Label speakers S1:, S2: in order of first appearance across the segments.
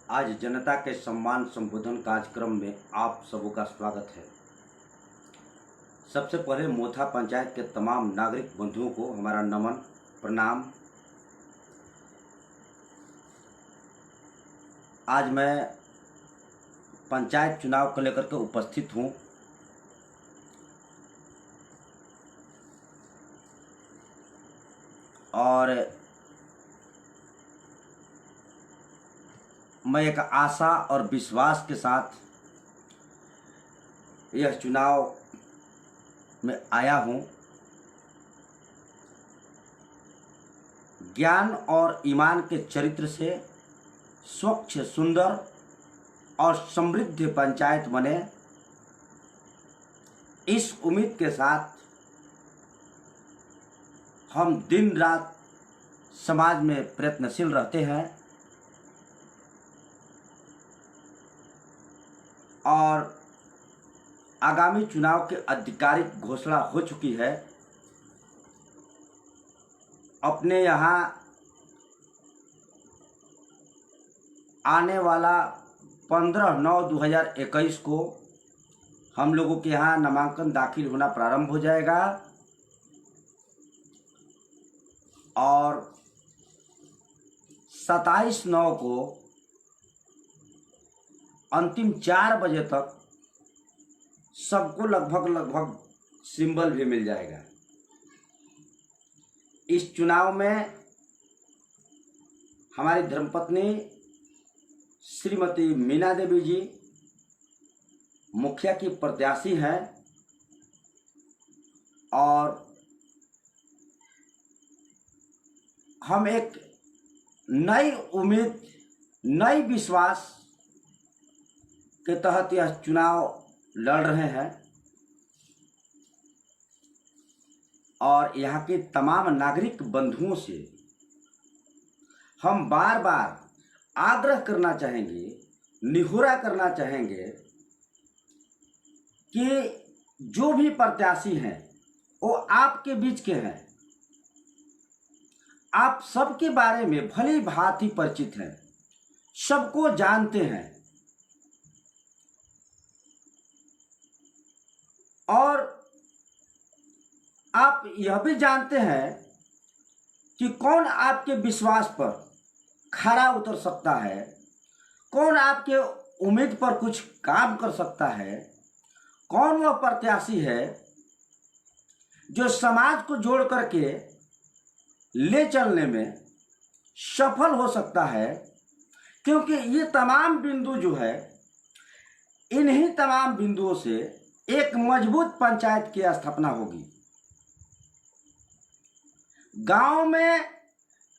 S1: आज जनता के सम्मान संबोधन कार्यक्रम में आप सबों का स्वागत है। सबसे पहले मोथा पंचायत के तमाम नागरिक बंधुओं को हमारा नमन प्रणाम। आज मैं पंचायत चुनाव को लेकर के उपस्थित हूँ। और मैं एक आशा और विश्वास के साथ यह चुनाव में आया हूँ। ज्ञान और ईमान के चरित्र से स्वच्छ, सुंदर और समृद्ध पंचायत बने, इस उम्मीद के साथ हम दिन रात समाज में प्रयत्नशील रहते हैं। और आगामी चुनाव की आधिकारिक घोषणा हो चुकी है। अपने यहाँ आने वाला 15/9/2021 को हम लोगों के यहाँ नामांकन दाखिल होना प्रारंभ हो जाएगा और 27/9 को अंतिम 4 बजे तक सबको लगभग सिंबल भी मिल जाएगा। इस चुनाव में हमारी धर्मपत्नी श्रीमती मीना देवी जी मुखिया की प्रत्याशी हैं और हम एक नई उम्मीद, नई विश्वास के तहत यह चुनाव लड़ रहे हैं। और यहाँ के तमाम नागरिक बंधुओं से हम बार बार आग्रह करना चाहेंगे, निहोरा करना चाहेंगे कि जो भी प्रत्याशी हैं वो आपके बीच के हैं। आप सबके बारे में भली भांति परिचित हैं, सबको जानते हैं और आप यह भी जानते हैं कि कौन आपके विश्वास पर खरा उतर सकता है, कौन आपके उम्मीद पर कुछ काम कर सकता है, कौन वह प्रत्याशी है जो समाज को जोड़ करके ले चलने में सफल हो सकता है। क्योंकि ये तमाम बिंदु जो है, इन्हीं तमाम बिंदुओं से एक मजबूत पंचायत की स्थापना होगी। गांव में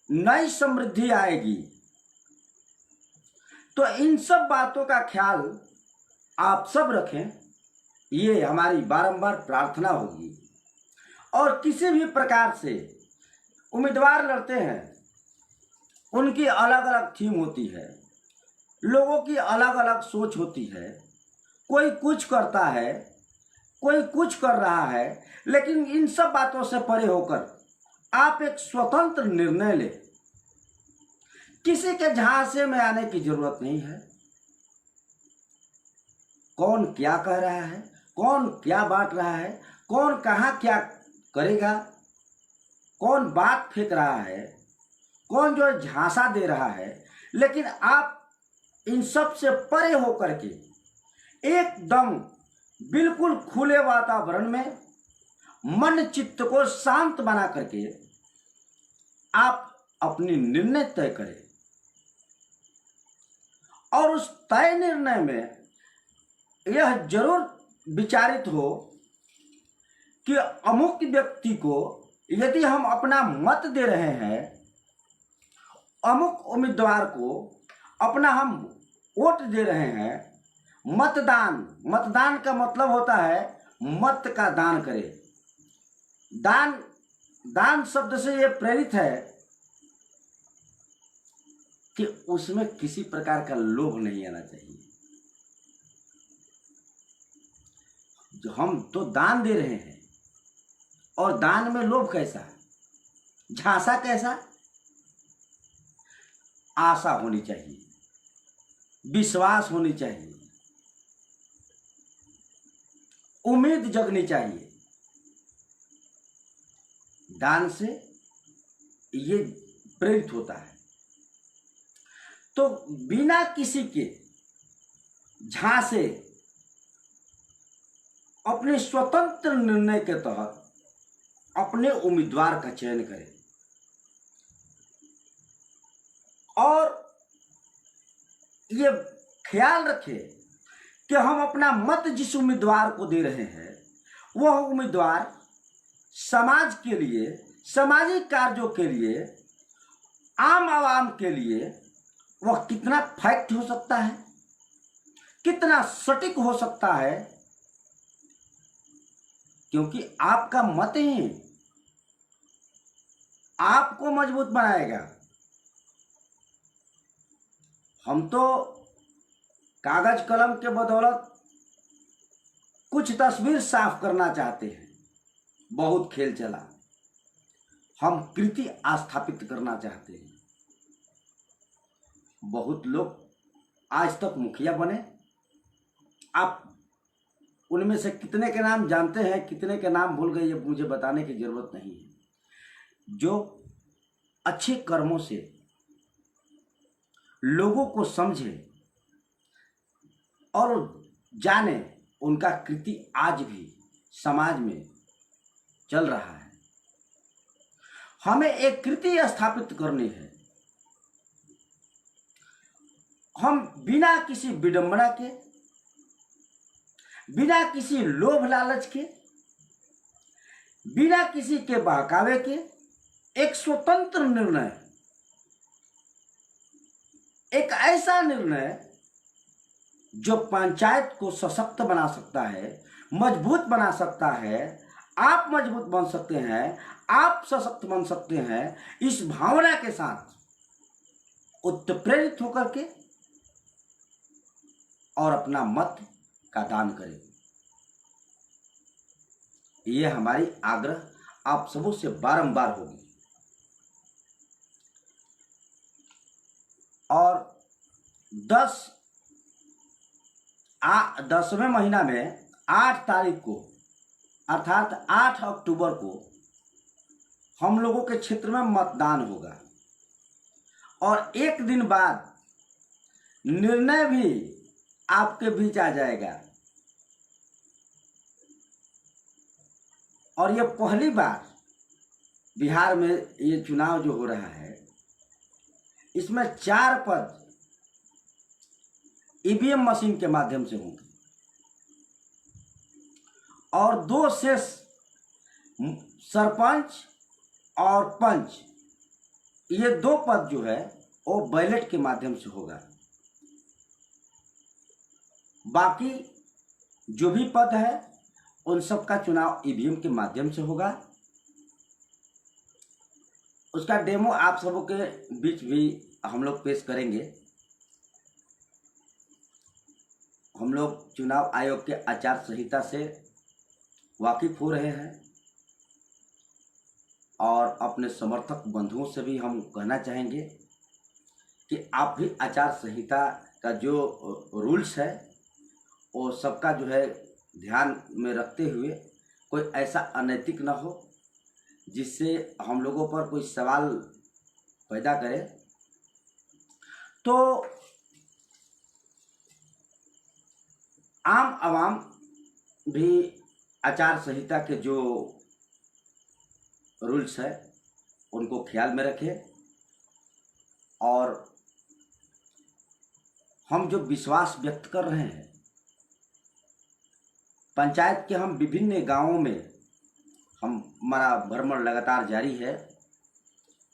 S1: नई समृद्धि आएगी। तो इन सब बातों का ख्याल आप सब रखें, ये हमारी बारंबार प्रार्थना होगी। और किसी भी प्रकार से उम्मीदवार लड़ते हैं, उनकी अलग अलग थीम होती है, लोगों की अलग अलग सोच होती है। कोई कुछ करता है, कोई कुछ कर रहा है, लेकिन इन सब बातों से परे होकर आप एक स्वतंत्र निर्णय लें। किसी के झांसे में आने की जरूरत नहीं है। कौन क्या कह रहा है, कौन क्या बांट रहा है, कौन कहाँ क्या करेगा, कौन बात फेंक रहा है, कौन जो झांसा दे रहा है, लेकिन आप इन सब से परे होकर के एकदम बिल्कुल खुले वातावरण में मन चित्त को शांत बना करके आप अपनी निर्णय तय करें। और उस तय निर्णय में यह जरूर विचारित हो कि अमुक व्यक्ति को यदि हम अपना मत दे रहे हैं, अमुक उम्मीदवार को अपना हम वोट दे रहे हैं। मतदान का मतलब होता है मत का दान करे। दान शब्द से यह प्रेरित है कि उसमें किसी प्रकार का लोभ नहीं आना चाहिए। जो हम तो दान दे रहे हैं और दान में लोभ कैसा, झांसा कैसा, आशा होनी चाहिए। विश्वास होनी चाहिए, उम्मीद जगनी चाहिए। दान से ये प्रेरित होता है। तो बिना किसी के झांसे अपने स्वतंत्र निर्णय के तहत अपने उम्मीदवार का चयन करें और ये ख्याल रखें कि हम अपना मत जिस उम्मीदवार को दे रहे हैं वह उम्मीदवार समाज के लिए, सामाजिक कार्यों के लिए, आम आवाम के लिए वह कितना फैक्ट हो सकता है, कितना सटीक हो सकता है, क्योंकि आपका मत ही आपको मजबूत बनाएगा। हम तो कागज कलम के बदौलत कुछ तस्वीर साफ करना चाहते हैं, बहुत खेल चला। हम कृति स्थापित करना चाहते हैं। बहुत लोग आज तक मुखिया बने। आप उनमें से कितने के नाम जानते हैं, कितने के नाम भूल गए, ये मुझे बताने की जरूरत नहीं है। जो अच्छे कर्मों से लोगों को समझे और जाने, उनका कृति आज भी समाज में चल रहा है। हमें एक कृति स्थापित करनी है। हम बिना किसी विडंबना के, बिना किसी लोभ लालच के, बिना किसी के बहकावे के एक स्वतंत्र निर्णय, एक ऐसा निर्णय जो पंचायत को सशक्त बना सकता है, मजबूत बना सकता है। आप मजबूत बन सकते हैं, आप सशक्त बन सकते हैं। इस भावना के साथ उत्प्रेरित होकर के और अपना मत का दान करें। यह हमारी आग्रह आप सबों से बारंबार होगी। और 10वें महीना में 8 तारीख को अर्थात 8 अक्टूबर को हम लोगों के क्षेत्र में मतदान होगा और एक दिन बाद निर्णय भी आपके बीच आ जाएगा। और यह पहली बार बिहार में ये चुनाव जो हो रहा है, इसमें 4 पद ईवीएम मशीन के माध्यम से होंगे और 2 शेष सरपंच और पंच, ये 2 पद जो है वो बैलेट के माध्यम से होगा। बाकी जो भी पद है उन सब का चुनाव ईवीएम के माध्यम से होगा। उसका डेमो आप सबों के बीच भी हम लोग पेश करेंगे। हम लोग चुनाव आयोग के आचार संहिता से वाकिफ हो रहे हैं और अपने समर्थक बंधुओं से भी हम कहना चाहेंगे कि आप भी आचार संहिता का जो रूल्स है वो सबका जो है ध्यान में रखते हुए कोई ऐसा अनैतिक न हो जिससे हम लोगों पर कोई सवाल पैदा करे। तो आम आवाम भी आचार संहिता के जो रूल्स है उनको ख्याल में रखें और हम जो विश्वास व्यक्त कर रहे हैं, पंचायत के हम विभिन्न गांवों में हमारा भ्रमण लगातार जारी है,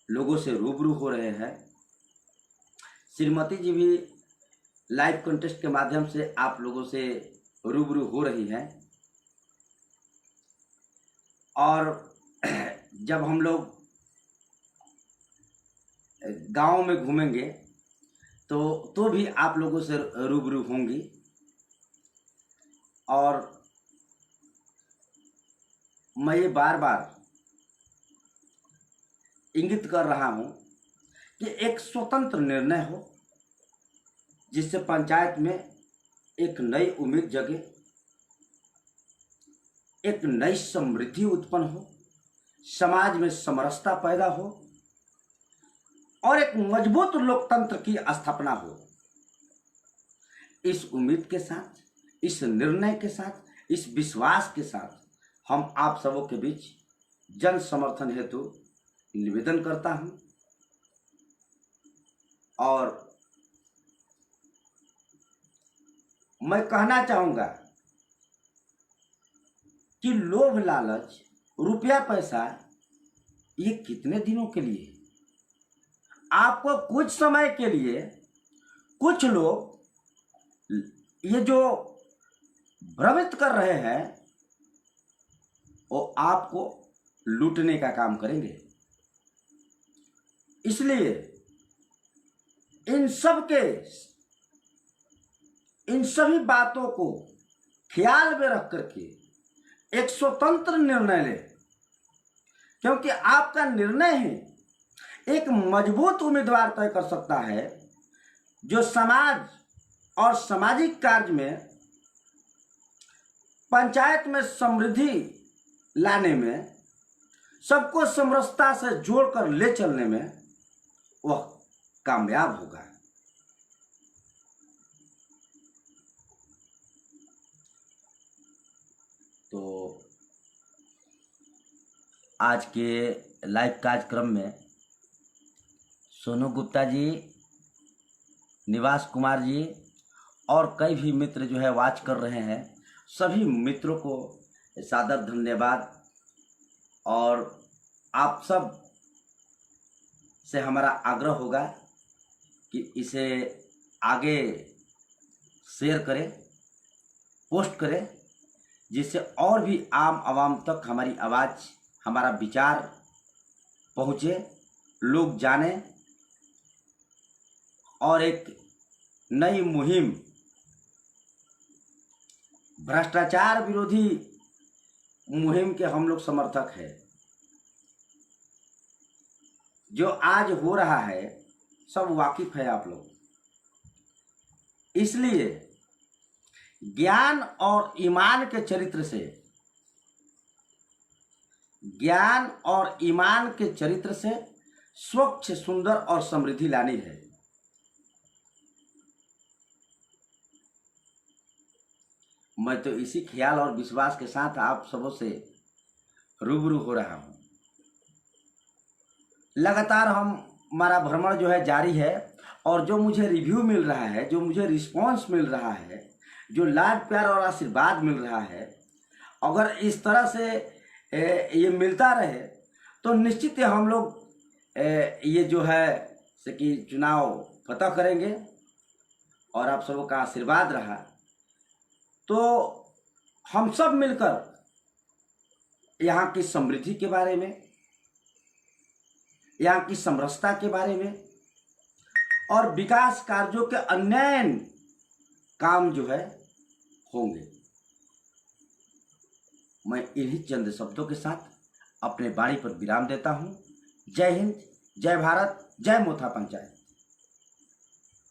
S1: लोगों से रूबरू हो रहे हैं। श्रीमती जी भी लाइव कंटेस्ट के माध्यम से आप लोगों से रूबरू हो रही हैं और जब हम लोग गांव में घूमेंगे तो भी आप लोगों से रूबरू होंगी। और मैं ये बार बार इंगित कर रहा हूं कि एक स्वतंत्र निर्णय हो, जिससे पंचायत में एक नई उम्मीद जगे, एक नई समृद्धि उत्पन्न हो, समाज में समरसता पैदा हो और एक मजबूत लोकतंत्र की स्थापना हो। इस उम्मीद के साथ, इस निर्णय के साथ, इस विश्वास के साथ हम आप सबों के बीच जन समर्थन हेतु निवेदन करता हूं और मैं कहना चाहूंगा कि लोभ लालच, रुपया पैसा ये कितने दिनों के लिए? आपको कुछ समय के लिए कुछ लोग ये जो भ्रमित कर रहे हैं वो आपको लूटने का काम करेंगे। इसलिए इन सभी बातों को ख्याल में रख करके एक स्वतंत्र निर्णय ले, क्योंकि आपका निर्णय ही एक मजबूत उम्मीदवार तय कर सकता है जो समाज और सामाजिक कार्य में, पंचायत में समृद्धि लाने में, सबको समरसता से जोड़कर ले चलने में वह कामयाब होगा। तो आज के लाइव कार्यक्रम में सोनू गुप्ता जी, निवास कुमार जी और कई भी मित्र जो है वाच कर रहे हैं, सभी मित्रों को सादर धन्यवाद। और आप सब से हमारा आग्रह होगा कि इसे आगे शेयर करें, पोस्ट करें, जिससे और भी आम आवाम तक हमारी आवाज़, हमारा विचार पहुँचे, लोग जाने और एक नई मुहिम, भ्रष्टाचार विरोधी मुहिम के हम लोग समर्थक हैं। जो आज हो रहा है सब वाकिफ है आप लोग। इसलिए ज्ञान और ईमान के चरित्र से, ज्ञान और ईमान के चरित्र से स्वच्छ, सुंदर और समृद्धि लानी है। मैं तो इसी ख्याल और विश्वास के साथ आप सबों से रूबरू हो रहा हूं। लगातार हमारा भ्रमण जो है जारी है और जो मुझे रिव्यू मिल रहा है, जो मुझे रिस्पांस मिल रहा है, जो लाड प्यार और आशीर्वाद मिल रहा है, अगर इस तरह से ये मिलता रहे तो निश्चित ही हम लोग ये जो है कि चुनाव फतह करेंगे और आप सबों का आशीर्वाद रहा तो हम सब मिलकर यहाँ की समृद्धि के बारे में, यहाँ की समरसता के बारे में और विकास कार्यों के अन्य काम जो है होंगे। मैं इन्हीं चंद शब्दों के साथ अपने वाणी पर विराम देता हूँ। जय हिंद, जय भारत, जय मोथा पंचायत।